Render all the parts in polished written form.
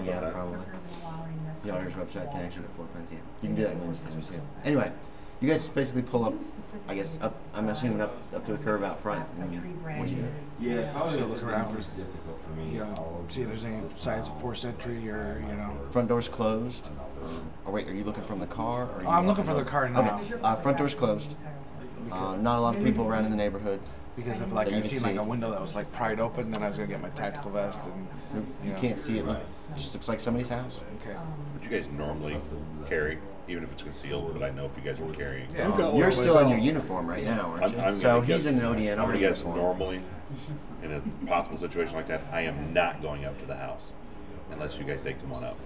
yeah, that? probably. The auditor's website connection at 4 pence, yeah. You can do that in Windows too. Anyway, you guys basically pull up, I guess, up, I'm assuming up to the curb out front. What do you do? Yeah, probably look around for, you know, see if there's any signs of forced entry or, you know. Front door's closed. Oh wait, are you looking from the car? Or are you I'm looking for the car now. Okay, front door's closed. Not a lot of people around in the neighborhood. Because if like I seen like a window that was like pried open, then I was gonna get my tactical vest and you can't see it. It just looks like somebody's house. Okay. What you guys normally carry, even if it's concealed, but I know if you guys were carrying. Yeah. You're still in your uniform right now, aren't you? So he's in an ODN. I'm gonna guess normally, in a possible situation like that, I am not going up to the house unless you guys say come on up.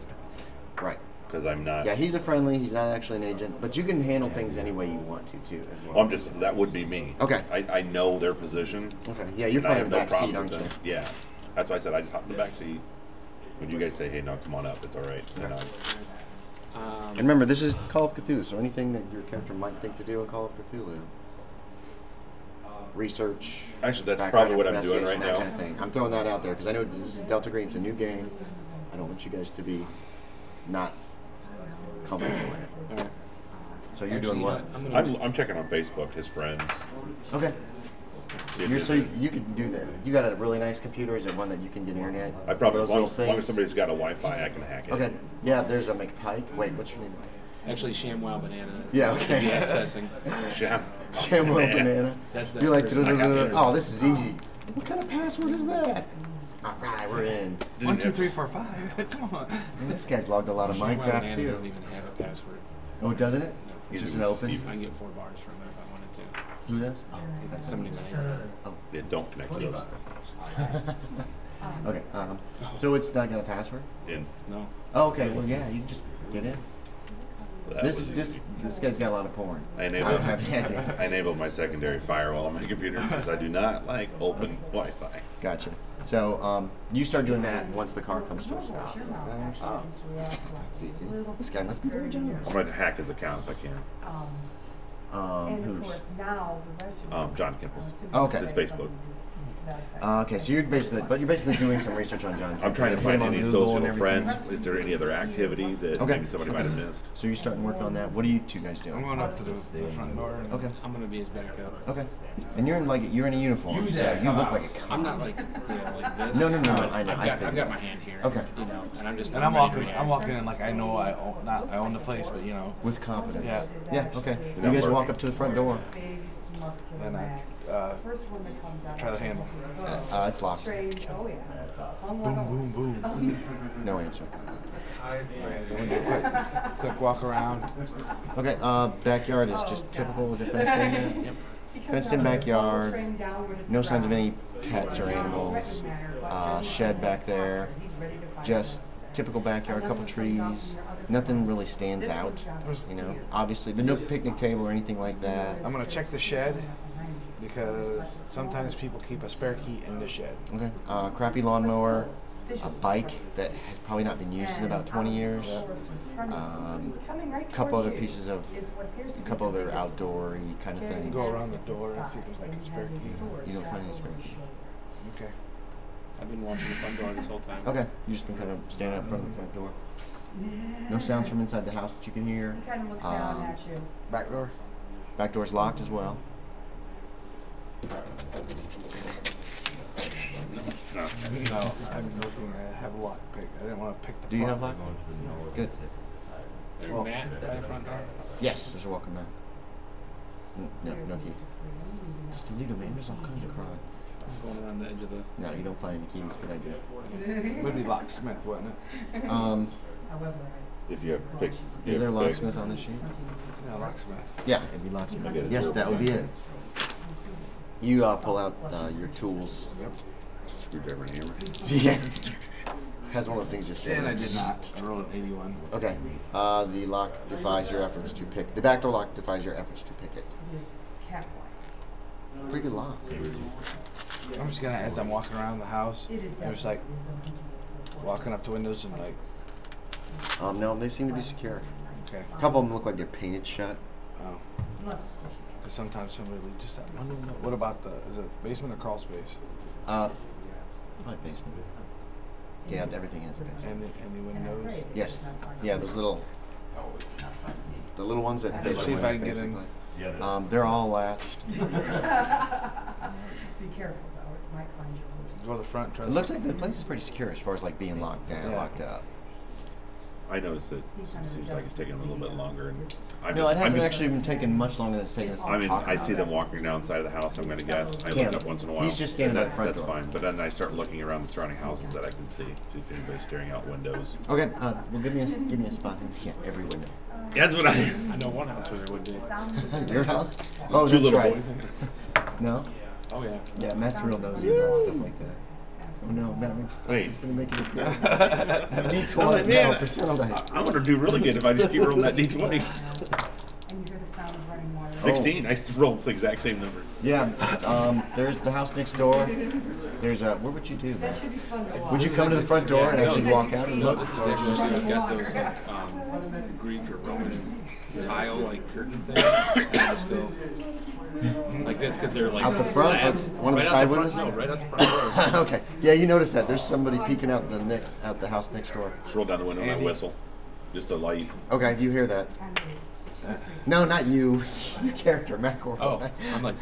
Right. Because I'm not. Yeah, he's a friendly. He's not actually an agent, but you can handle things any way you want to too. As well. Well, I'm just. That would be me. Okay. I know their position. Okay. Yeah, you're playing the back seat, aren't you? Yeah. That's why I said I just hop in the back seat. Would you guys say, hey, no, come on up? It's all right. Yeah. And remember, this is Call of Cthulhu, so anything that your character might think to do in Call of Cthulhu, research. Actually, that's probably what I'm doing right that now. Kind of thing. I'm throwing that out there because I know this is Delta Green. It's a new game. I don't want you guys to be not comfortable with it. So you're doing what? I'm checking on Facebook, his friends. Okay. So you could do that. You got a really nice computer. Is it one that you can get internet? I probably, as long as somebody's got a Wi-Fi, I can hack it. Okay. Yeah, there's a McPike. Wait, what's your name? Actually, ShamWow Banana. Yeah, okay. Be accessing. ShamWow Banana. That's the. You're like, oh, this is easy. What kind of password is that? All right, we're in. 1, 2, 3, 4, 5. Come on. And this guy's logged a lot of Minecraft too. Doesn't even have a password. Oh, doesn't it? It's just an open. I can get 4 bars from it if I wanted to. Who does? Oh, that's somebody that. Oh. Yeah, don't connect to those. Okay. So it's not got a password? No. Oh, okay. Well, yeah, you can just get in. That This guy's got a lot of porn. I don't have that. I enabled my secondary firewall on my computer because I do not like open Wi-Fi. Gotcha. So you start doing that once the car comes to a stop. Oh, that's easy. This guy must be very generous. I'm going to hack his account if I can. Who's? John Kimple's. Okay. His Facebook. Okay, so you're basically doing some research on John. I'm trying to find any social friends. Is there any other activity that okay. maybe somebody might have missed? So you're starting working on that. What are you two guys doing? I'm going up to the front door. Okay. I'm gonna be his backup. Okay. And you're in a uniform, so you look like a cop. I'm not like like this. No. I know. I've got my hand here. Okay. You know, and I'm just. And I'm walking in like I know I own the place, but you know. With confidence. Yeah. Yeah. Okay. You guys walk up to the front door. And I try the handle. It's locked. Boom, boom, boom. No answer. Quick walk around. Okay. Backyard is just typical. Is it fenced in? Yep. Fenced in backyard. No signs of any pets or animals. Shed back there. Just typical backyard. Couple trees. Nothing really stands out. You know. Obviously, there's no picnic table or anything like that. I'm gonna check the shed because sometimes people keep a spare key in the shed. Okay. Crappy lawnmower. A bike that has probably not been used in about 20 years. A couple other pieces of, a couple other outdoory kind of things. Go around the door and see if there's like a spare key. You don't find any spare key. Okay. I've been watching the front door this whole time. Okay. You just been kind of standing up front of the front door. No sounds from inside the house that you can hear. Back door? Back door's locked as well. No, I'm looking. I have a lock pick. I didn't want to pick the. Do you have lock? Good. There's a mat by the front door? Yes, there's a welcome mat. No key. It's Toledo, man. There's all kinds of crime. Going around the edge of the. No, you don't find any keys. Good idea. Would be locksmith, wouldn't it? If you have pick. Is there a locksmith on this sheet? Yeah, locksmith. Yeah, it'd be locksmith. Yes, that would be it. You pull out your tools. Yep. Screwdriver and hammer. Yeah. Has one of those things just. And I did not. I rolled an 81. Okay. The lock defies your efforts to pick. The back door lock defies your efforts to pick it. Pretty good lock. I'm just gonna, as I'm walking around the house, I'm just like walking up to windows and like. No, they seem to be secure. Okay. A couple of them look like they're painted shut. Oh. Because sometimes somebody leaves just that one window. What about is it basement or crawl space? Like basement. Yeah, everything is a basement. And the windows. Yes. Yeah, those little, the little ones that face the See if I can windows, get in. basically. They're all latched. Be careful though, it might find you loose. Go to the front. Try It looks like the place is pretty secure as far as like being locked down, Yeah. locked up. I noticed it seems like it's taking a little bit longer. And No, it hasn't actually been taking much longer than it's taken us to I mean, talk I about see it. them walking down the side of the house. I'm going to guess. I Cam, look up once in a while. he's just standing and by the front that's door. fine. But then I start looking around the surrounding houses that I can see if anybody's staring out windows. Okay, well, give me a spot. Yeah, every window. That's what I. I know one house where there would be. Your house? Oh, Two that's little right. boys in it. No? Oh yeah. Yeah, Matt's real nosy about stuff like that. Oh no, Matt Wait. is going to make it appear. D20, I'm like, man, no, percent dice. I'm going to do really good if I just keep rolling that D20. And you hear the sound of running water. 16. I rolled the exact same number. Yeah, there's the house next door. There's a, what would you do, That Matt? should be fun to watch. Would you come to the front door and actually walk out and No, look? this is actually I've got those like Greek or Roman tile like curtain things. And I just go like this because they're like Out the front? slabs. One of the Right side out front- windows? No, right out the front door. Okay, yeah, you noticed that. There's somebody peeking out the house next door. Just roll down the window and I Andy. whistle. Just a light. Okay, you hear that. No, not you. Your character, MacElroy. Oh, I'm like,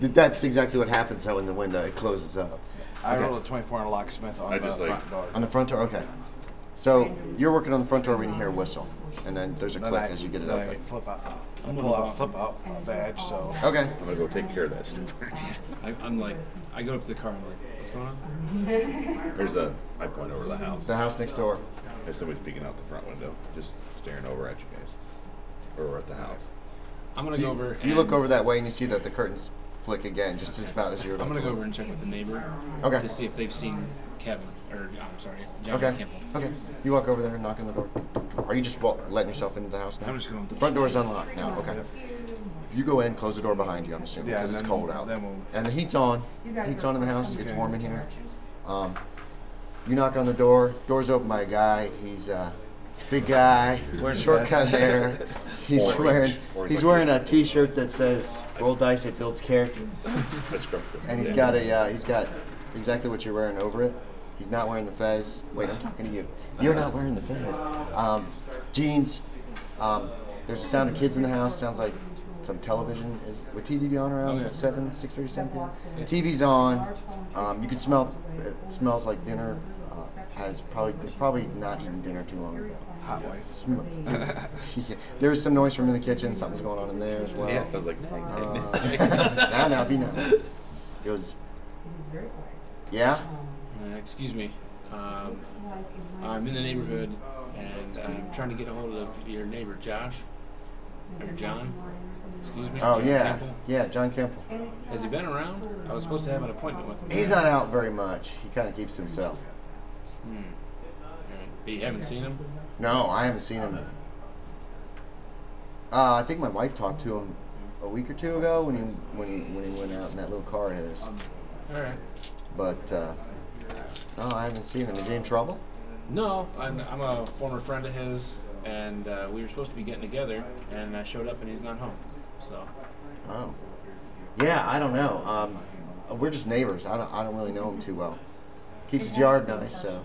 That's exactly what happens though in the window. It closes up. I Okay. rolled a 24 on a locksmith on I the just, front like- door. On the front door, okay. So you're working on the front door when you hear a whistle, and then there's a Then click I- as you get it then I open. flip out. I I'm pull gonna out, walk. flip out a badge. So Okay. I'm going to go take care of that stuff. I'm like, I go up to the car. I'm like, what's going on? I point over the house. The house next door. There's somebody peeking out the front window, just staring over at you guys. Or at the house. I'm gonna go over. You and look over that way and you see that the curtains flick again, just as about as you're I'm about gonna to go look. over and check with the neighbor. Okay. To see if they've seen Kevin or I'm sorry, John Okay. Campbell. Okay. You walk over there and knock on the door. Are you just letting yourself into the house now? I'm just going. The front door's unlocked now. Okay. You go in, close the door behind you. I'm assuming Yeah, because it's then- cold out. then we'll- And the heat's on. Heat's on in the house. It's Okay. warm in here. You knock on the door. Door's open by a guy. He's big guy, Wearing a short-cut vest. hair. He's Orange wearing like a T-shirt that says "Roll dice, it builds character," That's correct. and he's got exactly what you're wearing over it. He's not wearing the fez. Wait, I'm talking to you. You're not wearing the fez. Jeans. There's a sound of kids in the house. Sounds like some television. Would TV be on around Okay. 6:30, 7 p.m.? TV's on. You can smell. It smells like dinner. They've probably not eaten dinner too long ago. Hot wife. Yeah. There was some noise from in the kitchen. Something's going on in there as well. Yeah, it sounds like. Now, be now. It was. Yeah. Excuse me. I'm in the neighborhood and I'm trying to get a hold of your neighbor Josh or John. Excuse me. Oh John yeah. Campbell. Yeah, John Campbell. Has he been around? I was supposed to have an appointment with him. He's not out very much. He kind of keeps to himself. Alright. But you haven't seen him? No, I haven't seen him. I think my wife talked to him a week or two ago when he went out in that little car of his. All right. But no, I haven't seen him. Is he in trouble? No, I'm a former friend of his, and we were supposed to be getting together, and I showed up and he's not home. So. Oh. Yeah, I don't know. We're just neighbors. I don't really know him too well. Keeps his yard nice, so.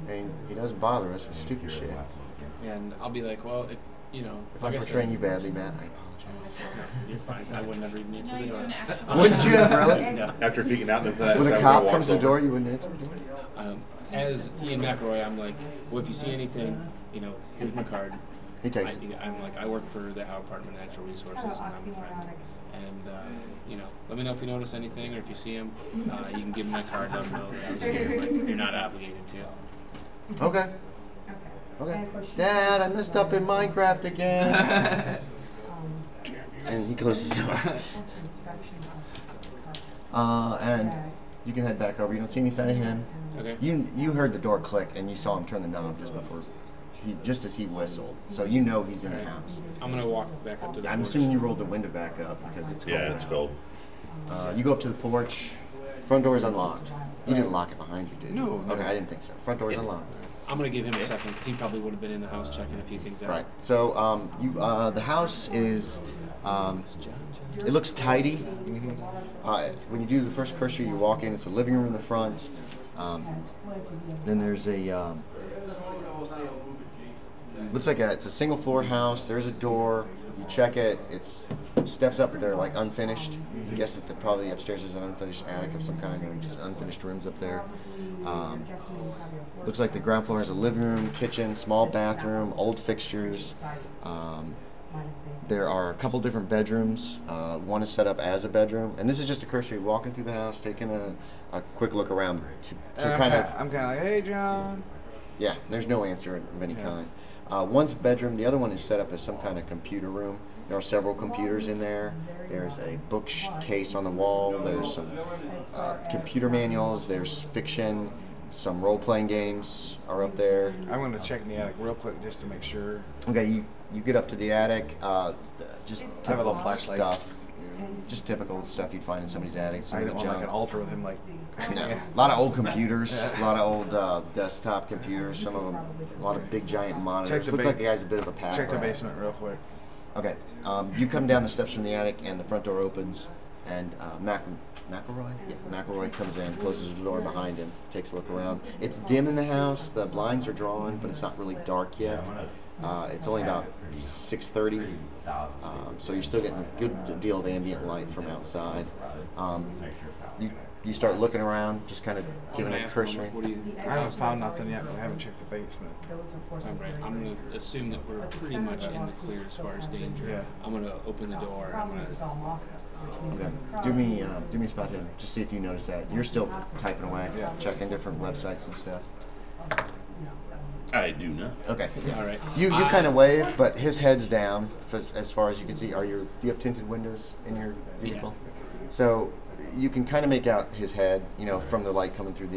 And he doesn't bother us with stupid shit. And I'll be like, well, If like I'm I portraying said, you badly, Matt, I apologize. You're fine. I would never even answer No, the you door. wouldn't ask. Wouldn't you have really? No. After peeking out, that's When a cop comes to the door, you wouldn't answer the door? As Ian MacElroy, I'm like, well, if you see anything, here's my card. He takes it. I'm like, I work for the Ohio Department of Natural Resources, and I'm a friend. And, let me know if you notice anything, or if you see him, you can give him my card, let him know that I was here, but you're not obligated to. Okay. Okay. Dad, I messed up in Minecraft again. And he closes the door. And you can head back over. You don't see any sign of him. Okay. You heard the door click and you saw him turn the knob just as he whistled. So you know he's in the house. I'm going to walk back up to the I'm porch. assuming you rolled the window back up because it's cold. Yeah, it's cold. You go up to the porch. Front door is unlocked. You didn't lock it behind you, did you? No, no. Okay, I didn't think so. Front door is unlocked. I'm going to give him a second, because he probably would have been in the house checking a few things out. Right. So the house is it looks tidy. When you do the first cursory, you walk in. It's a living room in the front. Then there's a looks like it's a single floor house. There's a door. You check it. It's steps up, but they're like unfinished. You guess that probably upstairs is an unfinished attic of some kind, or just unfinished rooms up there. Looks like the ground floor has a living room, kitchen, small bathroom, old fixtures. There are a couple different bedrooms. One is set up as a bedroom, and this is just a cursory walking through the house, taking a quick look around to kind of. I'm kind of like, hey, John. Yeah, there's no answer of any kind. One's bedroom. The other one is set up as some kind of computer room. There are several computers in there. There's a bookcase on the wall. There's some computer manuals. There's fiction. Some role-playing games are up there. I'm going to check in the attic real quick just to make sure. Okay, you get up to the attic. Just have a little typical flashlight. stuff. Just typical stuff you'd find in somebody's attic. Some I of the want like junk. an altar with him, like. Yeah. A lot of old computers, a lot of old desktop computers, some of them, a lot of big giant monitors. Look like the guy's a bit of a pack Check the rat. basement real quick. Okay, you come down the steps from the attic and the front door opens, and MacElroy? Yeah, MacElroy comes in, closes the door behind him, takes a look around. It's dim in the house, the blinds are drawn, but it's not really dark yet. It's only about 6:30, so you're still getting a good deal of ambient light from outside. You start looking around, just kind of giving it a cursory. What do you I haven't found nothing yet, but I haven't checked the basement. Alright, I'm going to assume that we're pretty much in the clear as far as danger. Yeah. I'm going to open the door. I'm going to Okay. Do me a spot hidden. Just see if you notice that. You're still typing away, Yeah. checking different websites and stuff. I do not. Okay. Yeah. All right. You kind of wave, but his head's down as far as you can see. Do you have tinted windows in your vehicle? So you can kind of make out his head, from the light coming through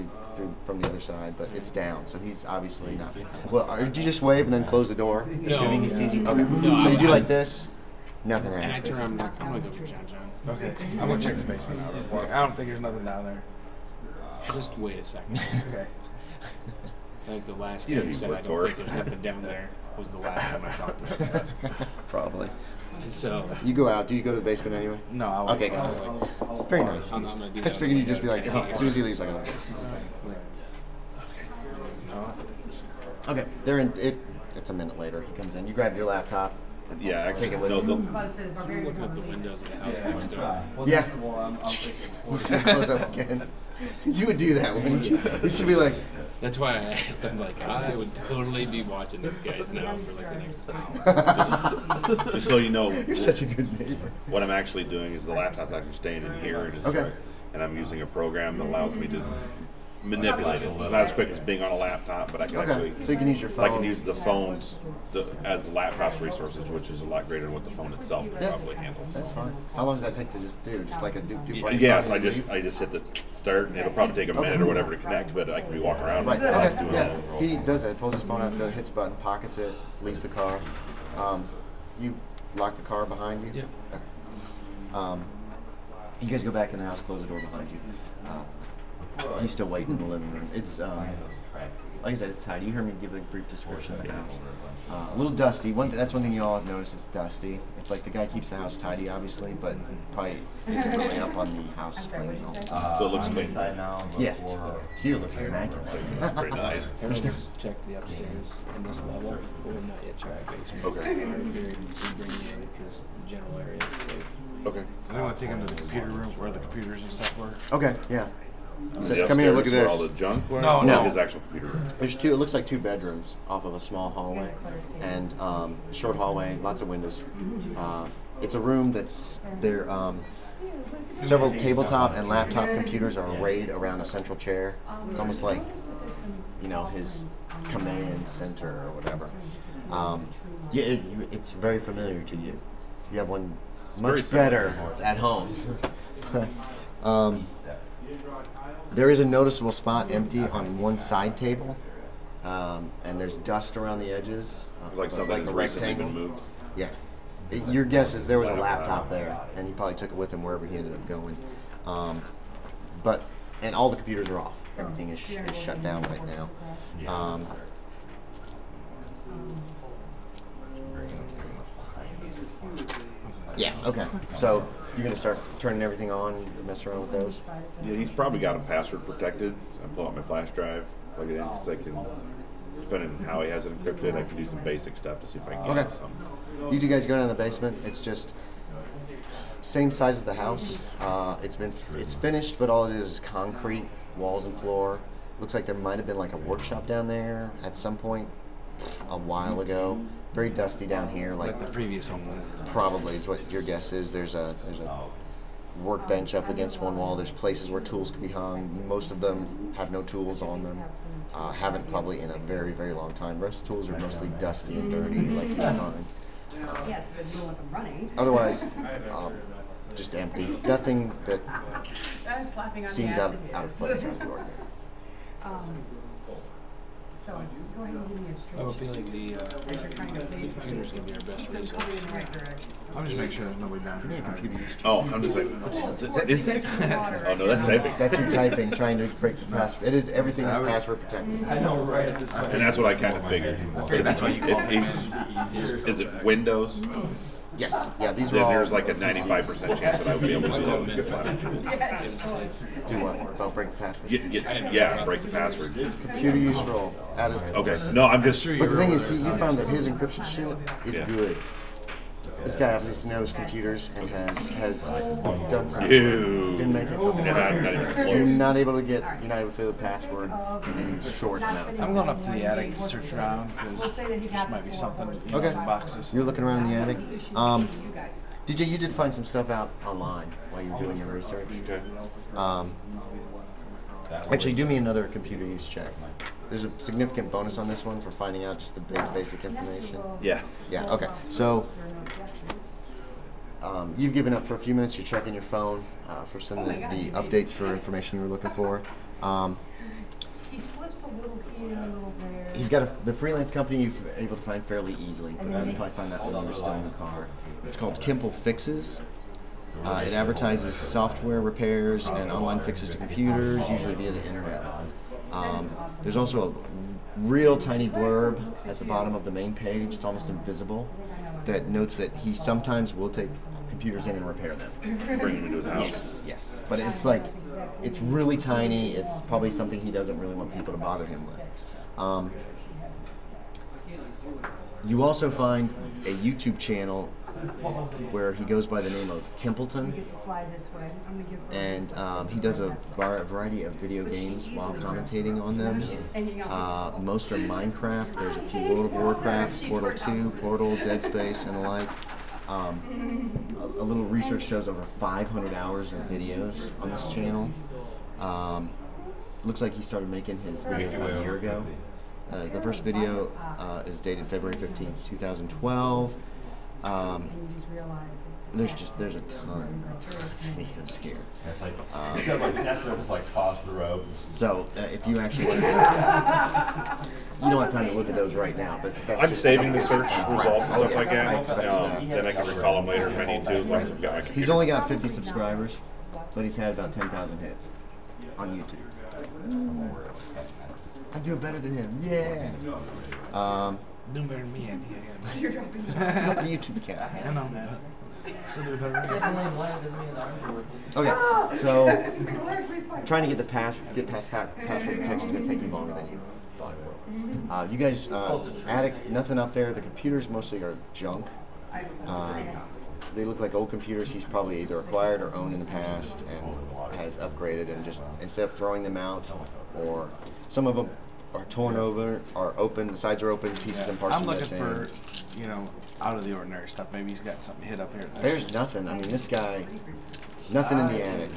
from the other side, but it's down, so he's obviously not. Well, did you just wave and then close the door, assuming he sees you? Okay. No, So you do like this. Nothing And I happens. turn around, I'm going to go get John. Okay. I'm going to check the basement out real quick. I don't think there's nothing down there. Just wait a second. Okay. Like the last guy You know who you said I work don't for think it. there's nothing down there was the last time I talked to him. Probably. So You go out. Do you go to the basement anyway? No, I'll Okay. wait. Good. Very nice. I'm not gonna do I was that. figuring you'd just be like, as soon as he leaves, like, okay. They're in. It's a minute later. He comes in. You grab your laptop. Yeah, actually, Take it with no, you. the, I'm looking at the windows of the house next door. Yeah. You see it close up again. You would do that, wouldn't you? This would be like, That's why I asked him, like, I would totally be watching this guys now for like the next hour. just so you know, you're such a good neighbor. what I'm actually doing is the laptop's actually staying in here, and, Okay. and I'm using a program that allows me to manipulate it. It's not as quick as being on a laptop, but I can Okay. actually. So you can use your phone. I can use the phones as the laptop's resources, which is a lot greater than what the phone itself Yeah. probably handles. That's fine. How long does that take to just do? Just like a do Yes, I just hit the start, and it'll probably take a minute or whatever to connect, but I can be walking around. Right. while it's Okay. doing Yeah. that. He does that. Pulls his phone out, hits a button, pockets it, leaves the car. You lock the car behind you. Yeah. Okay. You guys go back in the house, close the door behind you. He's still waiting in the living room. It's like I said, it's tidy. You heard me give a brief description of the house. A little dusty. That's one thing you all have noticed. It's dusty. It's like the guy keeps the house tidy, obviously, but probably isn't really up on the house cleaning all the time. So it looks clean. Yeah. To you, it looks immaculate. That's pretty nice. Let's just check the upstairs in this level. We have not yet checked the basement. Okay. I figured we'd bring you in because the general area is safe. Okay. I want to take him to the computer room where the computers and stuff were. Okay. Yeah. He says, The "Come here, look at upstairs this." where all the junk was? No, Or no. his actual computer room. There's two. It looks like two bedrooms off of a small hallway, and short hallway, lots of windows. It's a room that's there. Several tabletop and laptop computers are arrayed around a central chair. It's almost like, his command center or whatever. Yeah, it's very familiar to you. You have one very much similar. better at home. There is a noticeable spot empty on one side table, and there's dust around the edges. Like something like that's a recently rectangle. been moved. Yeah. Your guess is there was a laptop there, and he probably took it with him wherever he ended up going. And all the computers are off. Everything is shut down right now. Yeah. Okay. So you're gonna start turning everything on, mess around with those. Yeah, he's probably got them password protected. So I pull out my flash drive, plug it in, because I can, depending on how he has it encrypted, I can do some basic stuff to see if I can get some. You two guys go down the basement. It's just same size as the house. It's finished, but all it is concrete, walls and floor. Looks like there might have been like a workshop down there at some point a while ago. Very dusty down here, Like the previous home. probably is what your guess is. There's a workbench up against one wall. There's places where tools can be hung. Most of them have no tools on them. Haven't probably in a very, very long time. Rest of the tools are mostly dusty and dirty, like you find. Yes, but you don't want them running. Otherwise, just empty. Nothing that Slapping on seems the out acid of place on the floor. So go ahead and give me a straight. I feel like the As you're trying to face computer's gonna be our best I'm resource. going in the right direction. I'm just making sure there's nobody down Give me a here. computer use check. Oh, I'm just like, is that insects? Oh no, that's typing. That's your typing, trying to break the password. It is, everything is password protected. I know, right? And that's what I kind of figured. That's why you call it. Is it Windows? Yes, yeah, these are Then all. there's like a 95% chance that I would be able to do that with good It tools. was safe. Do what? About break the password. Yeah, break the password. Computer use roll. Add a, Okay, no, I'm just. But the thing is, you found that his encryption shit is Yeah. good. This guy obviously knows computers and has done something. Ew. Didn't make it. Not even You're close. not able to get. You're not able to fill the password in a short amount of time. I'm going up to the attic to search around We'll because say that he this got might be the something four in Okay. the boxes. You're looking around in the attic. You guys. DJ, you did find some stuff out online while you were doing your research. Okay. Actually, do me another computer use check. There's a significant bonus on this one for finding out just the basic information. Yeah. Yeah, okay. So, you've given up for a few minutes. You're checking your phone for some of the updates for information you were looking for. He slips a little here, a little there. He's got the freelance company you're able to find fairly easily. But you probably find that when you were still in the car. It's called Kimple Fixes. It advertises software repairs and online fixes to computers, usually via the internet. There's also a real tiny blurb at the bottom of the main page. It's almost invisible. That notes that he sometimes will take computers in and repair them. Bring him into his house. Yes, yes. But it's like, it's really tiny. It's probably something he doesn't really want people to bother him with. You also find a YouTube channel where he goes by the name of Kimpleton, Gets to slide this way. I'm gonna give her and he does a variety of video games while commentating on them. Most are Minecraft. There's a few World of Warcraft, Portal 2, Portal, Dead Space, and the like. A little research shows over 500 hours of videos on this channel. Looks like he started making his videos about a year ago. The first video is dated February 15th, 2012. and you just realize that There's a ton of videos here. It's like, except like Nestor was like toss the ropes. So if you actually want to, you don't have time to look at those right now. But that's I'm just saving the something- search results and stuff like I that. expected that. Then I can recall them later if I need to. As long as I've got my He's computer. only got 50 subscribers, but he's had about 10,000 hits on YouTube. I do it better than him. Yeah. Do better than me, Andy. Help the YouTube cat. I know. Still do better than me. Okay, so trying to get past password protection is going to take you longer than you thought it would. You guys, attic, nothing up there. The computers mostly are junk. They look like old computers he's probably either acquired or owned in the past and has upgraded, and just instead of throwing them out, or some of them are torn over, are open, the sides are open, pieces and parts I'm are looking missing. for, out of the ordinary stuff. Maybe he's got something hid up here. There's nothing. I mean, this guy, nothing in the attic.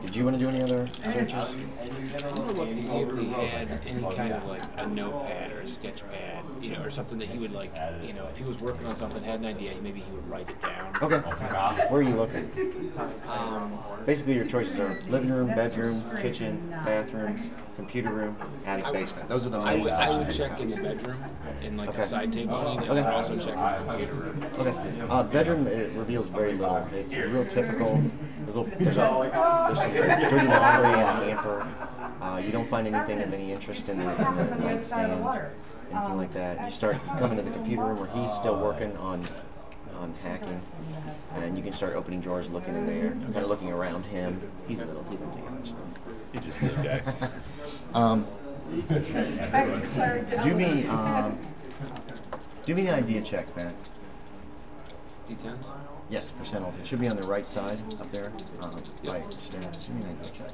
Did you want to do any other searches? I'm gonna look and see if he had any kind of like a notepad or a sketch pad, or something that he would like, if he was working on something, had an idea, maybe he would write it down. Okay. Where are you looking? Basically, your choices are living room, bedroom, kitchen, bathroom, computer room, attic, basement. Those are the I main would sections. of your check in the house. bedroom in like Okay. a side table, and I Okay. would also check in the computer room. Okay. Bedroom, it reveals very little. It's real typical. There's some dirty laundry and a hamper. You don't find anything of any interest in the nightstand, anything like that. You come into the computer room where he's still working on on hacking, and you can start opening drawers, looking in there, kind of looking around him. He doesn't take much space. He's just a little guy. Do me an idea check, Matt. D10s? Yes, percentiles. It should be on the right side up there. Right. Give me an idea check.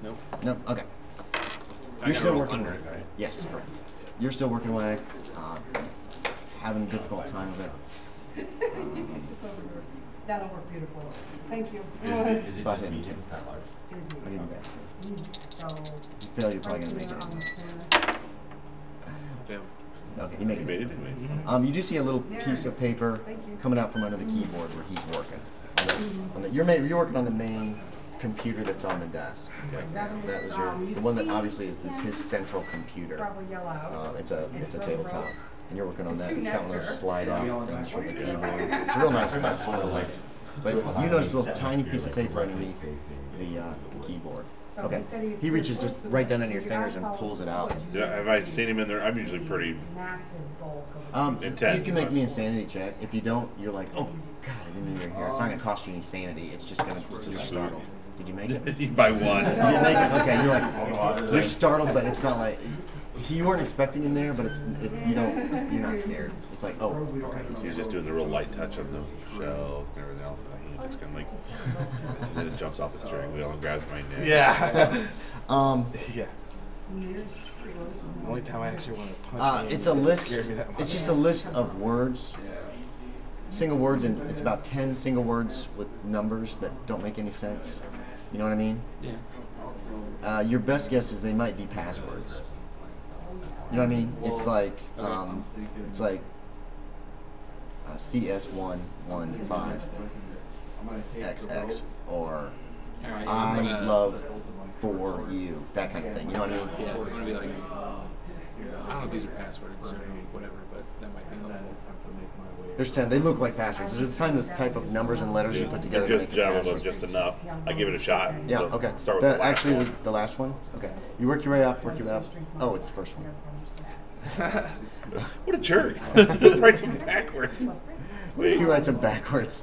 Nope. Nope. Okay. I You're gotta still roll working. under it, right? Yes, correct. You're still working away, having a difficult time with it. That'll work beautiful. Thank you. Is it Spot just hidden, medium? too. It's not large. It is I me. didn't bet. So. If you fail, you're probably gonna make right it. there on the corner. Fail. Okay, you make He it. made it anyways. You do see a little piece of paper coming out from under the keyboard where he's working. You're working on the main computer that's on the desk. That was the one that obviously is his central computer. Probably yell out. It's a tabletop, and you're working on that. It's got one of those slide out things for the keyboard. It's a real nice desk, one of the likes. But you notice a little tiny piece of paper underneath the keyboard. Okay. He reaches just right down into your fingers and pulls it out. Yeah, have I seen him in there? I'm usually pretty. Massive bulk of Intense. You can make me a sanity check. If you don't, you're like, oh God, I didn't know you were here. It's not gonna cost you any sanity. It's just gonna you're startled. Did you make it? By one. You didn't make it. Okay, you're like you're startled, but it's not like you weren't expecting him there, but you're not scared. It's like, oh, okay. He's just doing the real light touch of the shells and everything else, and the hand just kind of like, and then it jumps off the steering wheel and grabs my neck. Yeah. Yeah. The only time I actually want to punch It's a list. scared me that much. It's just a list of words, single words, and it's about 10 single words with numbers that don't make any sense. You know what I mean? Yeah. Your best guess is they might be passwords. You know what I mean? It's like CS115 XX or Alright, I love for you, that kind of thing. You know what I mean? Yeah, I'm gonna be like, I don't know if these are passwords or whatever, but that might be helpful. There's 10. They look like passwords. There's a ton of type of numbers and letters you put together. Just to make a jabble password. them just enough. I give it a shot. Yeah. So Okay. Start with the last actually, one. the last one. Okay. You work your way up. Work your way up. Oh, it's the first one. What a jerk! Writes them backwards. Wait. He writes them backwards.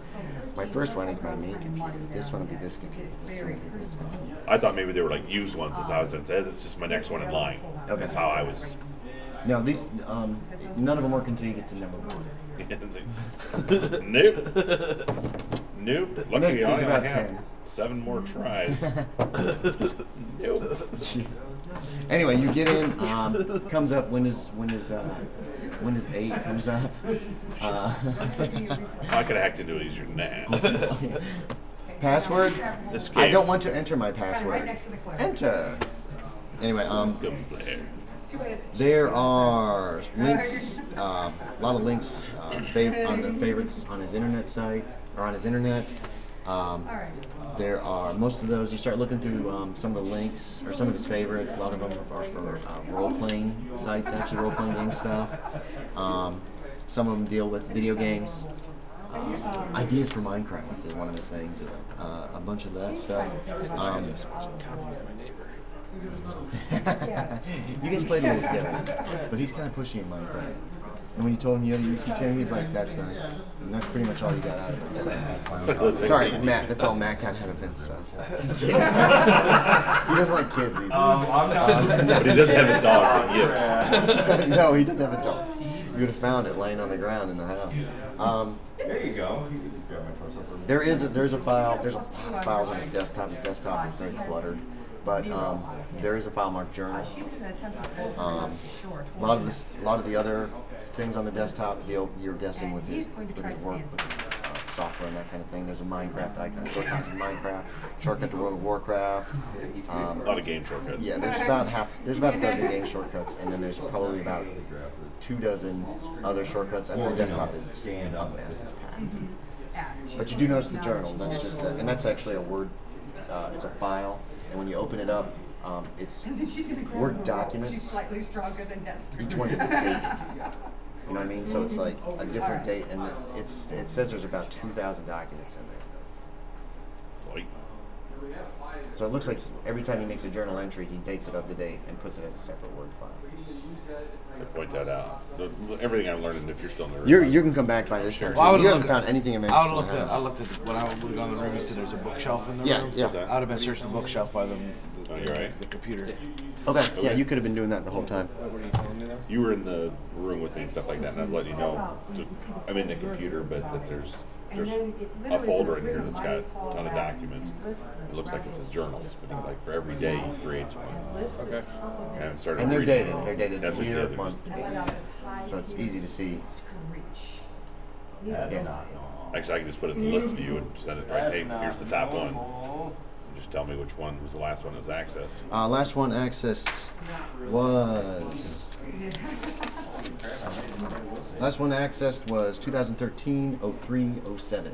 My first one is my main computer. This one will be this computer. This one will be this computer. I thought maybe they were like used ones. As I was going to say, it's just my next one in line. Okay. That's how I was. No, these none of them work until you get to number 1. Nope. Nope. Luckily, There's I only about have 10. 7 more tries. Nope. Anyway, you get in. Comes up. Windows 8 comes up. I could have hacked into it easier than that. Password. Escape. I don't want to enter my password. Right next to the clip. Enter. Anyway, Good Blair. there are links, a lot of links on the favorites on his internet site or on his internet. There are most of those. You start looking through some of the links or some of his favorites. A lot of them are for role-playing sites, actually role-playing game stuff. Some of them deal with video games. Ideas for Minecraft is one of his things. A bunch of that stuff. You guys played a little together, but he's kind of pushy in Minecraft. And when you told him you had a YouTube channel, he's like, "That's nice." And that's pretty much all you got out of him. So. Sorry, Matt. That's all Matt got out of him. So. Yeah. He doesn't like kids either. I'm not. But he doesn't have a dog that yips. No, he didn't have a dog. You would have found it laying on the ground in the house. There you go. You can just grab my torso for me. There's a file. There's a lot of files on his desktop. His desktop is very cluttered. But there is a file marked journal. A lot of the other things on the desktop you're guessing with his work with software and that kind of thing. There's a Minecraft icon, shortcut to Minecraft, shortcut to World of Warcraft. A lot of game shortcuts. Yeah, there's about a dozen game shortcuts, and then there's probably about 24 other shortcuts. And the desktop is just a mess. It's packed. But you do notice the journal. That's just and that's actually a Word. It's a file. And when you open it up, it's Word documents. She's slightly stronger than Destiny. Each one's dated. You know what I mean? So it's like a different date, and it says there's about 2,000 documents in there. Like, So it looks like every time he makes a journal entry, he dates it of the date and puts it as a separate Word file. point that out. Everything I'm learning, if you're still in the room. You can come back by this time. Well, You haven't found anything of interest. I looked at when I would have gone to the room. There's a bookshelf in the room. Yeah. What's that? I would have been searching the bookshelf by the you're right. the computer. Okay. Yeah, you could have been doing that the whole time. What were you telling me though? You were in the room with me and stuff like that, and I'd let you know. I'm in the computer, but that there's a folder in here that's got a ton of documents. It looks like it's his journals, but like for every day he creates one. Okay. And, I started And they're reading dated. them. They're dated That's what he year, said. month, date. So it's easy to see. Yes. Actually, I can just put it in the list view and send it right. Hey, here's the top one. Just tell me which one was the last one that was accessed. Last one accessed was 2013-03-07.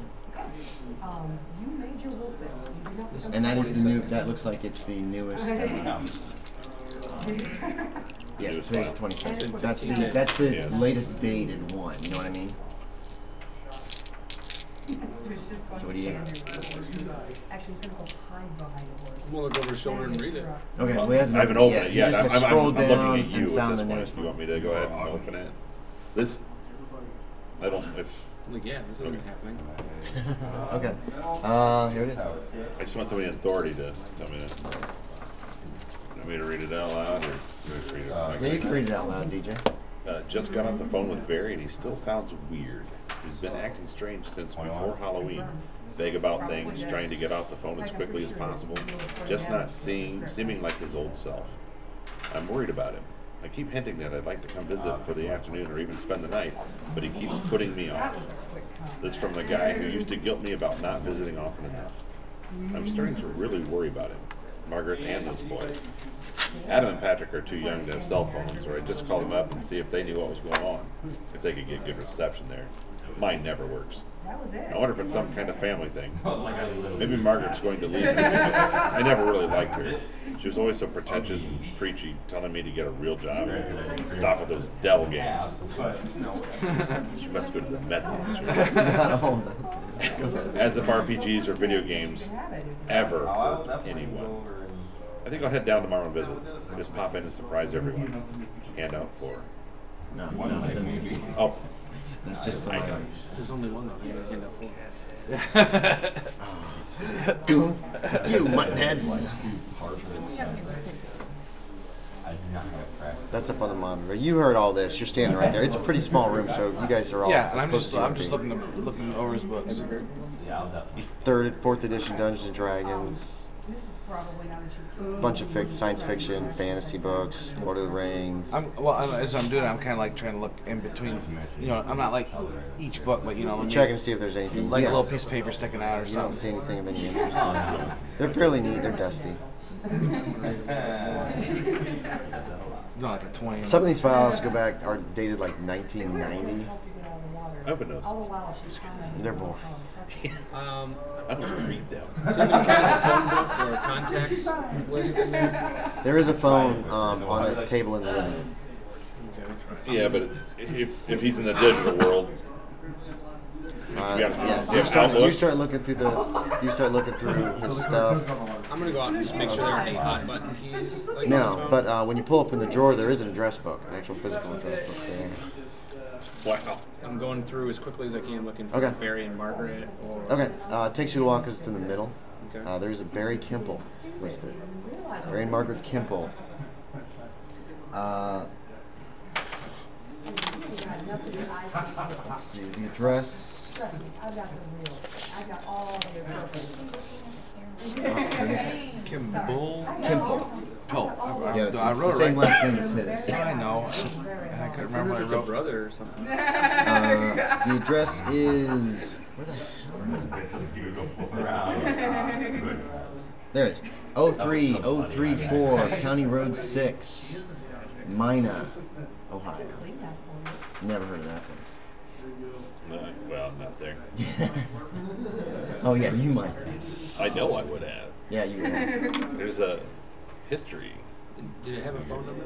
You made your wholesale, so you do not. And that is the new. That looks like it's the newest. Yes, Newest today's file. 22nd. That's the Yeah. latest dated one. You know what I mean? So what do you? Actually, it's called hide behind the horse. I'm gonna look over his shoulder and read it. Okay, well, he hasn't I haven't opened opened it He yet. just has I'm scrolled down looking at and you found at the this newest point. You one. want me to go ahead and open it? This, I don't, if, I'm like, yeah, this isn't happening. Okay. Here it is. I just want somebody in authority to tell me that. Want me to read it out loud, or you just read it? Yeah, you can read it out loud, DJ. Just got off the phone with Barry, and he still sounds weird. He's been acting strange since before Halloween. Vague about things, trying to get off the phone as quickly as possible, just not seeming like his old self. I'm worried about him. I keep hinting that I'd like to come visit for the afternoon or even spend the night, but he keeps putting me off. This from the guy who used to guilt me about not visiting often enough. I'm starting to really worry about him, Margaret and those boys. Adam and Patrick are too young to have cell phones, or I'd just call them up and see if they knew what was going on, if they could get good reception there. Mine never works. That was it. I wonder if it's some kind of family thing. Maybe Margaret's going to leave me. I never really liked her. She was always so pretentious and preachy, telling me to get a real job and stop with those devil games. She must go to the Methodist church. As if RPGs or video games ever hurt anyone. I think I'll head down tomorrow and visit. Just pop in and surprise everyone. Hand out for. No, it doesn't seem. Oh, It's just I fine. know. There's only one though. I gotta hand out four. You muttonheads. That's up on the monitor. You heard all this. You're standing right there. It's a pretty small room, so you guys are all. Yeah, and as I'm close just as you I'm can just be. looking over his books. Fourth edition Dungeons and Dragons. This is probably not a cheap. Bunch of science fiction, fantasy books, Lord of the Rings. As I'm doing it, I'm kind of like trying to look in between. You know, I'm not like each book, but you know, I'm checking to see if there's anything. like yeah. a little piece of paper sticking out or You don't something. see anything of any interest. They're fairly neat. They're dusty. Not like a 20. Some of these files go back are dated like 1990. Open those. All the while she's trying to. They're both. I don't want to read them. So you can have a phone book or a contacts list in there? There is a phone on a table in the living room. Okay. Yeah, but if he's in the digital world, to be honest, Yeah, does he have Outlook? you start looking through his stuff. I'm gonna go out and just make sure there aren't any hot button keys. Like on No, the phone. but when you pull up in the drawer, there is an address book, an actual physical address book there. Wow. I'm going through as quickly as I can looking for Okay. Barry and Margaret. Or, Okay, it takes you a while because it's in the middle. Okay. There's a Barry Kimple listed. Barry and Margaret Kimple. Let's see, the address. Trust me, I've got the real. I've got all the Kimball. Kimple. Oh, Yeah, I it's wrote the same it right. last name as his. I know. And I couldn't remember what I It's a wrote. brother or something. The address is. Where the hell is it? There it is. 03034 County Road 6, Mina, Ohio. Never heard of that place. No, well, not there. Oh yeah, you might. I know I would have. Yeah, you would. There's a history. Did it have a phone number?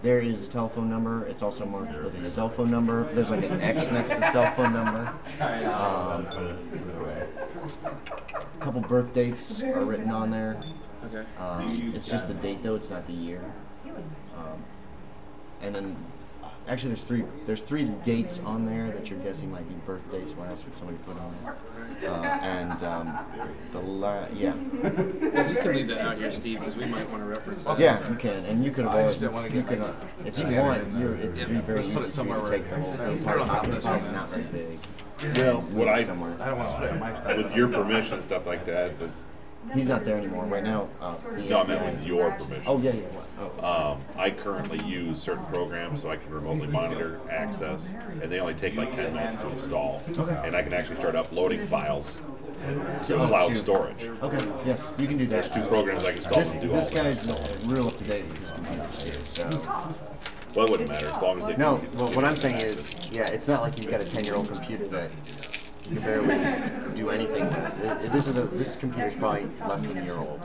There is a telephone number. It's also marked with a cell phone number. There's like an X next to the cell phone number. A couple birth dates are written on there. Okay. It's just the date though. It's not the year. And then actually, there's three dates on there that you're guessing might be birth dates. Well, that's what somebody put on there. Yeah. Well, you can leave that out here, Steve, because we might want to reference that. Yeah, you can, and you could I just avoid. didn't want to You get could, if you want, it's Yeah. be very Let's easy put it for you somewhere to where take the whole put it entire on top of document. this It's one. not very big. Well, what I somewhere. I don't want to put it on my stuff. with your permission and stuff like that. It's, He's not there anymore right now. no, I meant with your permission. Oh yeah. Oh. I currently use certain programs so I can remotely monitor access, and they only take like 10 minutes to install. Okay. And I can actually start uploading files to Oh, cloud shoot. storage. Okay. Yes, you can do that. There's 2 programs I can install This and do all this that. guy's real up to date with his computer too. So. Well, it wouldn't matter as long as they No, can. well, what I'm saying is, yeah, it's not like he's got a 10-year-old computer that you can barely do anything with. This computer's probably less than a year old.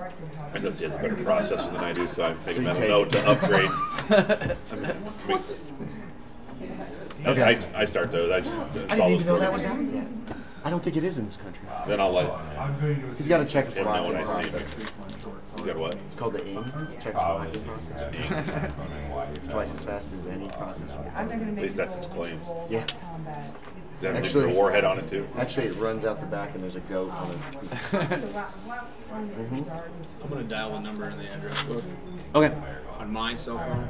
I know he has a better processor than I do, so I'm taking So you that take note it. to upgrade. Okay. I start those. I just I install didn't those even know that was programs. out yet. I don't think it is in this country. Then I'll let He's got to check him know when I Slovakian see him. processor. You got what? It's called the AIM, Czechoslovakian processor. It's twice as fast as any processor. I'm not gonna make least you that's roll its with claims. rolls Yeah. of combat. Does that have a Actually- nuclear warhead on it too? Actually, it runs out the back and there's a goat on it. I'm going to dial the number in the address book Okay. on my cell phone.